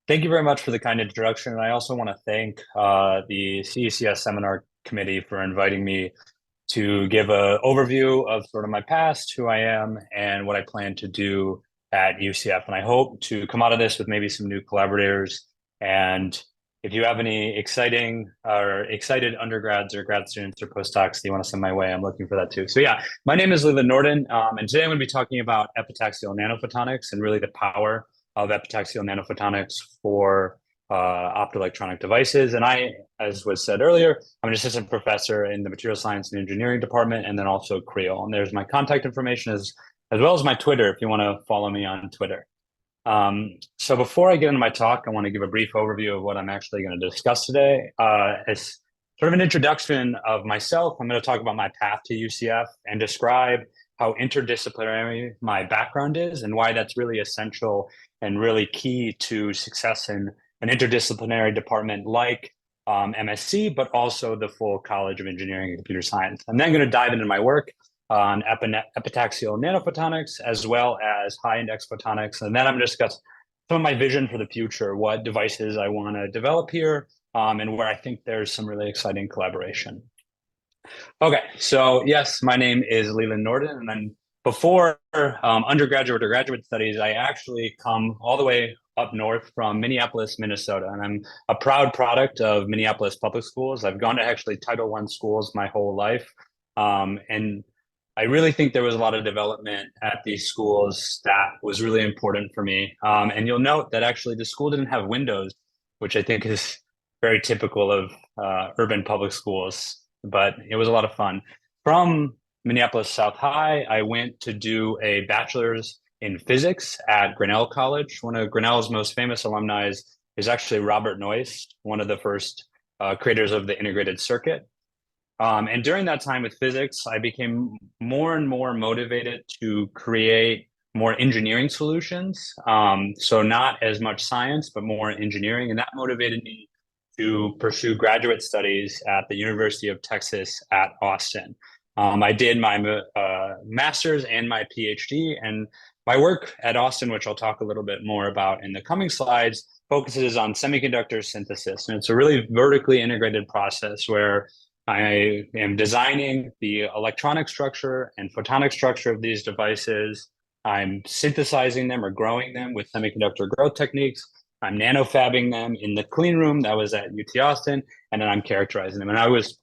Thank you very much for the kind introduction. And I also want to thank the CECS Seminar Committee for inviting me to give an overview of sort of my past, who I am, and what I plan to do at UCF. And I hope to come out of this with maybe some new collaborators. And if you have any exciting or excited undergrads or grad students or postdocs that you want to send my way, I'm looking for that too. So yeah, my name is Leland Nordin, and today I'm going to be talking about epitaxial nanophotonics and really the power of epitaxial nanophotonics for optoelectronic devices. And I, as was said earlier, I'm an assistant professor in the material science and engineering department, and then also CREOL. And there's my contact information as well as my Twitter if you want to follow me on Twitter. So before I get into my talk, I want to give a brief overview of what I'm actually going to discuss today. As sort of an introduction of myself, I'm going to talk about my path to UCF and describe how interdisciplinary my background is and why that's really essential and really key to success in an interdisciplinary department like MSc, but also the full College of Engineering and Computer Science. I'm then going to dive into my work on epitaxial nanophotonics as well as high-index photonics. And then I'm going to discuss some of my vision for the future, what devices I want to develop here, and where I think there's some really exciting collaboration. Okay, so yes, my name is Leland Nordin, and then before undergraduate or graduate studies, I actually come all the way up north from Minneapolis, Minnesota, and I'm a proud product of Minneapolis public schools. I've gone to actually Title I schools my whole life, and I really think there was a lot of development at these schools that was really important for me. And you'll note that actually the school didn't have windows, which I think is very typical of urban public schools, but it was a lot of fun. From Minneapolis South High, I went to do a bachelor's in physics at Grinnell College. One of Grinnell's most famous alumni is actually Robert Noyce, one of the first creators of the integrated circuit. And during that time with physics, I became more and more motivated to create more engineering solutions. So not as much science, but more engineering. And that motivated me to pursue graduate studies at the University of Texas at Austin. I did my master's and my PhD, and my work at Austin, which I'll talk a little bit more about in the coming slides, focuses on semiconductor synthesis. And it's a really vertically integrated process where I am designing the electronic structure and photonic structure of these devices. I'm synthesizing them or growing them with semiconductor growth techniques. I'm nanofabbing them in the clean room that was at UT Austin, and then I'm characterizing them. And I was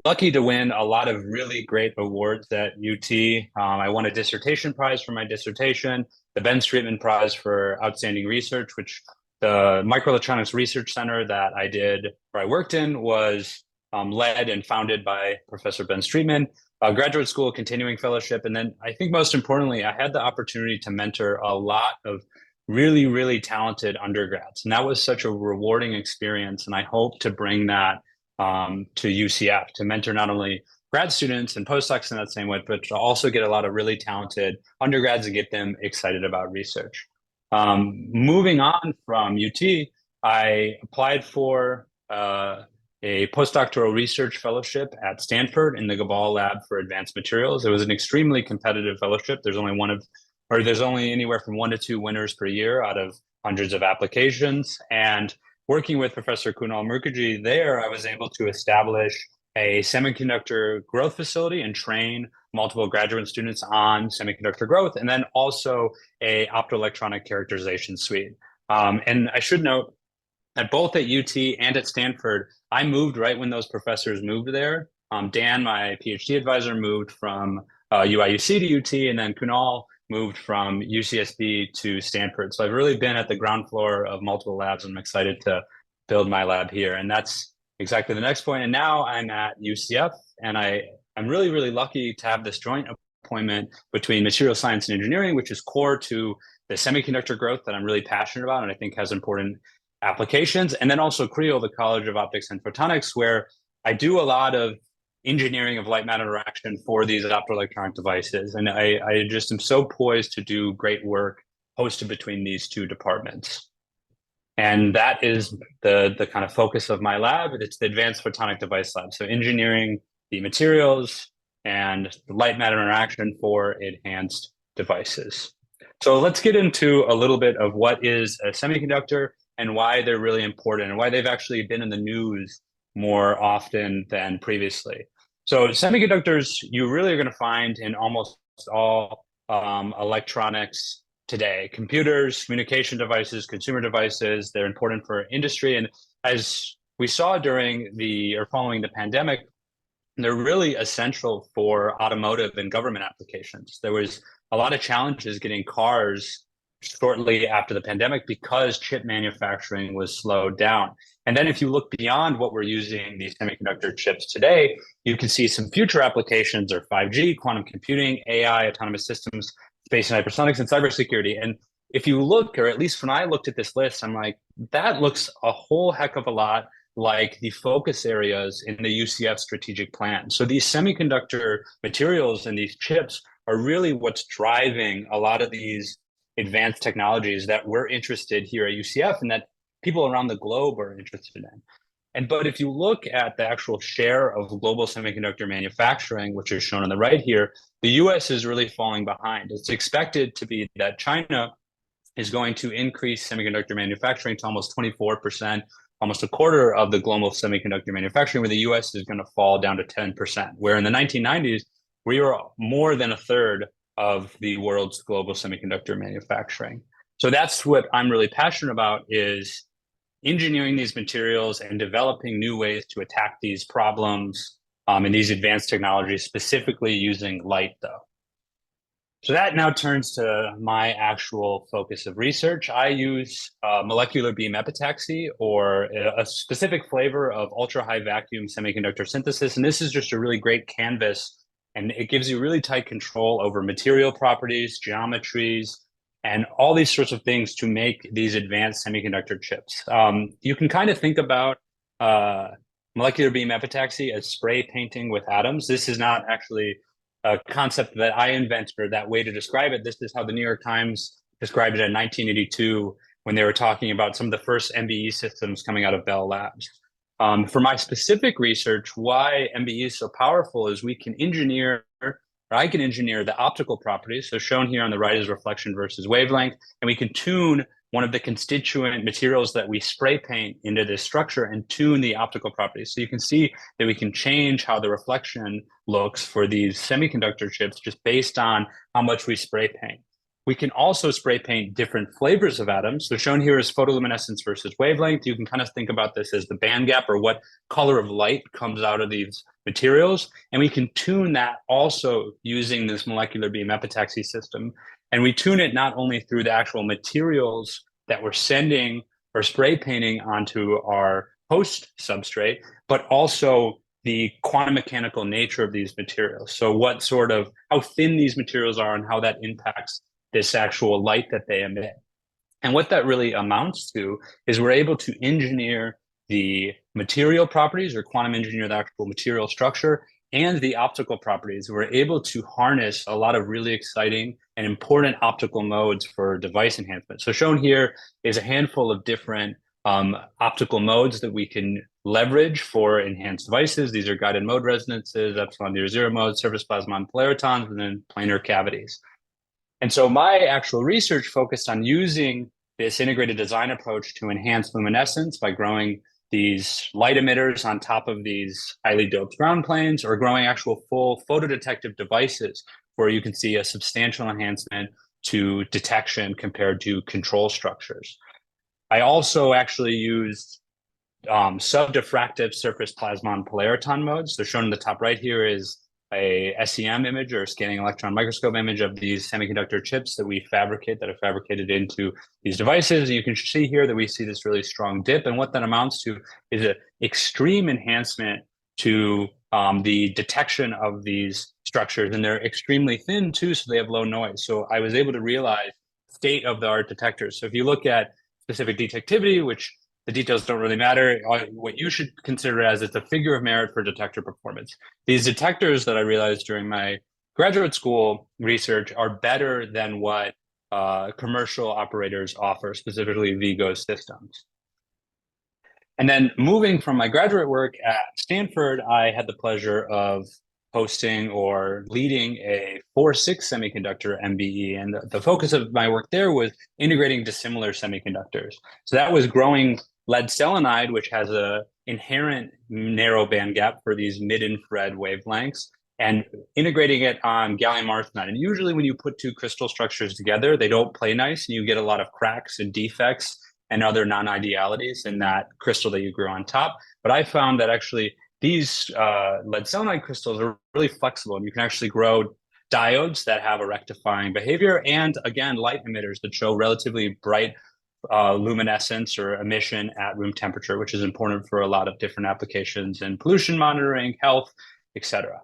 lucky to win a lot of really great awards at UT. I won a dissertation prize for my dissertation, the Ben Streetman Prize for Outstanding Research, which the Microelectronics Research Center that I did, or I worked in, was led and founded by Professor Ben Streetman, a graduate school continuing fellowship. And then I think most importantly, I had the opportunity to mentor a lot of really, really talented undergrads. And that was such a rewarding experience. And I hope to bring that to UCF to mentor not only grad students and postdocs in that same way, but to also get a lot of really talented undergrads and get them excited about research. Moving on from UT, I applied for a postdoctoral research fellowship at Stanford in the Gabal Lab for Advanced Materials. It was an extremely competitive fellowship. There's only anywhere from 1 to 2 winners per year out of hundreds of applications. And working with Professor Kunal Mukherjee there, I was able to establish a semiconductor growth facility and train multiple graduate students on semiconductor growth, and then also a optoelectronic characterization suite. And I should note that both at UT and at Stanford, I moved right when those professors moved there. Dan, my PhD advisor, moved from UIUC to UT, and then Kunal moved from UCSB to Stanford. So I've really been at the ground floor of multiple labs, and I'm excited to build my lab here. And that's exactly the next point. And now I'm at UCF, and I'm really, really lucky to have this joint appointment between material science and engineering, which is core to the semiconductor growth that I'm really passionate about and I think has important applications. And then also CREOL, the College of Optics and Photonics, where I do a lot of engineering of light matter interaction for these optoelectronic devices. And I just am so poised to do great work hosted between these two departments. And that is the kind of focus of my lab. It's the Advanced Photonic Device Lab. So engineering the materials and the light matter interaction for enhanced devices. So let's get into a little bit of what is a semiconductor and why they're really important and why they've actually been in the news more often than previously. So semiconductors, you really are going to find in almost all electronics today. Computers, communication devices, consumer devices, they're important for industry. And as we saw during the or following the pandemic, they're really essential for automotive and government applications. There was a lot of challenges getting cars shortly after the pandemic because chip manufacturing was slowed down. And then if you look beyond what we're using these semiconductor chips today, you can see some future applications are 5G, quantum computing, AI, autonomous systems, space and hypersonics, and cybersecurity. And if you look, or at least when I looked at this list, I'm like, that looks a whole heck of a lot like the focus areas in the UCF strategic plan. So these semiconductor materials and these chips are really what's driving a lot of these advanced technologies that we're interested here at UCF and that people around the globe are interested in. But if you look at the actual share of global semiconductor manufacturing, which is shown on the right here, the US is really falling behind. It's expected to be that China is going to increase semiconductor manufacturing to almost 24%, almost a quarter of the global semiconductor manufacturing, where the US is going to fall down to 10%, where in the 1990s, we were more than a third of the world's global semiconductor manufacturing. So that's what I'm really passionate about is engineering these materials and developing new ways to attack these problems and these advanced technologies, specifically using light, though. So that now turns to my actual focus of research. I use molecular beam epitaxy, or a specific flavor of ultra high vacuum semiconductor synthesis. And this is just a really great canvas, and it gives you really tight control over material properties, geometries, and all these sorts of things to make these advanced semiconductor chips. You can kind of think about molecular beam epitaxy as spray painting with atoms. This is not actually a concept that I invented or that way to describe it. This is how the New York Times described it in 1982 when they were talking about some of the first MBE systems coming out of Bell Labs. For my specific research, why MBE is so powerful is we can engineer, or I can engineer the optical properties. So shown here on the right is reflection versus wavelength, and we can tune one of the constituent materials that we spray paint into this structure and tune the optical properties. So you can see that we can change how the reflection looks for these semiconductor chips just based on how much we spray paint. We can also spray paint different flavors of atoms. So shown here is photoluminescence versus wavelength. You can kind of think about this as the band gap or what color of light comes out of these materials. And we can tune that also using this molecular beam epitaxy system. And we tune it not only through the actual materials that we're sending or spray painting onto our host substrate, but also the quantum mechanical nature of these materials. So how thin these materials are and how that impacts this actual light that they emit. And what that really amounts to is we're able to engineer the material properties or quantum engineer the actual material structure and the optical properties. We're able to harness a lot of really exciting and important optical modes for device enhancement. So shown here is a handful of different optical modes that we can leverage for enhanced devices. These are guided mode resonances, epsilon near zero mode, surface plasmon polaritons, and then planar cavities. And so my actual research focused on using this integrated design approach to enhance luminescence by growing these light emitters on top of these highly doped ground planes, or growing actual full photodetective devices where you can see a substantial enhancement to detection compared to control structures. I also actually used sub-diffractive surface plasmon polariton modes. So shown in the top right here is a SEM image, or scanning electron microscope image, of these semiconductor chips that we fabricate, that are fabricated into these devices. And you can see here that we see this really strong dip. And what that amounts to is an extreme enhancement to the detection of these structures. And they're extremely thin too, so they have low noise. So I was able to realize state-of-the-art detectors. So if you look at specific detectivity, which the details don't really matter, what you should consider as it's a figure of merit for detector performance. These detectors that I realized during my graduate school research are better than what commercial operators offer, specifically Vigo systems. And then moving from my graduate work at Stanford, I had the pleasure of hosting or leading a 4-6 semiconductor MBE. And the focus of my work there was integrating dissimilar semiconductors. So that was growing lead selenide, which has a inherent narrow band gap for these mid-infrared wavelengths, and integrating it on gallium arsenide. And usually when you put two crystal structures together, they don't play nice, and you get a lot of cracks and defects and other non-idealities in that crystal that you grew on top. But I found that actually these lead selenide crystals are really flexible, and you can actually grow diodes that have a rectifying behavior, and again, light emitters that show relatively bright luminescence or emission at room temperature, which is important for a lot of different applications in pollution monitoring, health, etc.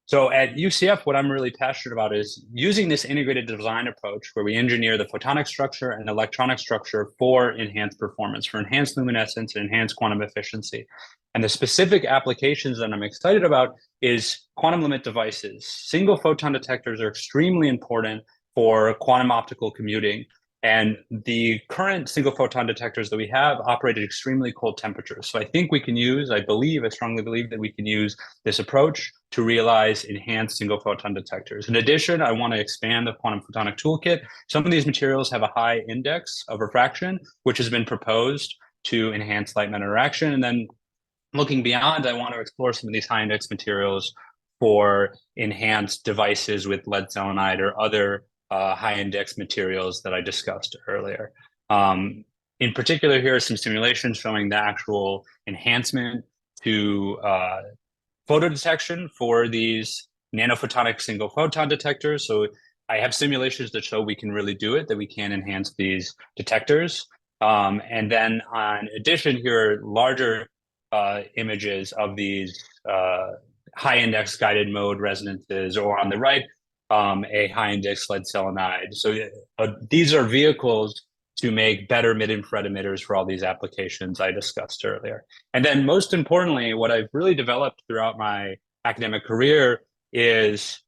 So at UCF, what I'm really passionate about is using this integrated design approach where we engineer the photonic structure and electronic structure for enhanced performance, for enhanced luminescence and enhanced quantum efficiency. And the specific applications that I'm excited about is quantum limit devices. Single photon detectors are extremely important for quantum optical commuting. And the current single photon detectors that we have operate at extremely cold temperatures. So I think we can use, I strongly believe that we can use this approach to realize enhanced single photon detectors. In addition, I want to expand the quantum photonic toolkit. Some of these materials have a high index of refraction, which has been proposed to enhance light matter interaction. And then looking beyond, I want to explore some of these high index materials for enhanced devices with lead selenide or other high index materials that I discussed earlier. In particular, here are some simulations showing the actual enhancement to photo detection for these nanophotonic single photon detectors. So I have simulations that show we can really do it, that we can enhance these detectors. And then on addition, here are larger images of these high index guided mode resonances, or on the right, a high index lead selenide. So these are vehicles to make better mid-infrared emitters for all these applications I discussed earlier. And then most importantly, what I've really developed throughout my academic career is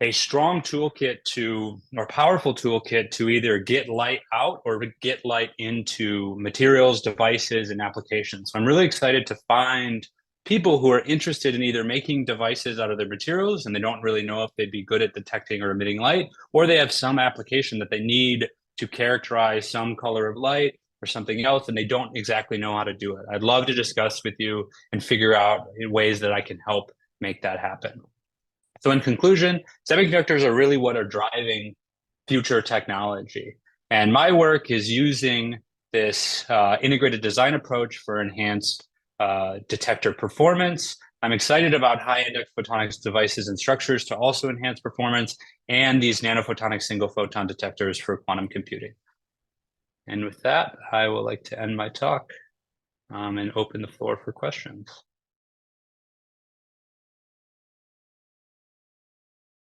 a strong toolkit or powerful toolkit to either get light out or get light into materials, devices, and applications. So I'm really excited to find people who are interested in either making devices out of their materials and they don't really know if they'd be good at detecting or emitting light, or they have some application that they need to characterize some color of light or something else, and they don't exactly know how to do it. I'd love to discuss with you and figure out ways that I can help make that happen. So in conclusion, semiconductors are really what are driving future technology. And my work is using this integrated design approach for enhanced detector performance. I'm excited about high index photonics devices and structures to also enhance performance, and these nanophotonic single photon detectors for quantum computing. And with that, I would like to end my talk and open the floor for questions.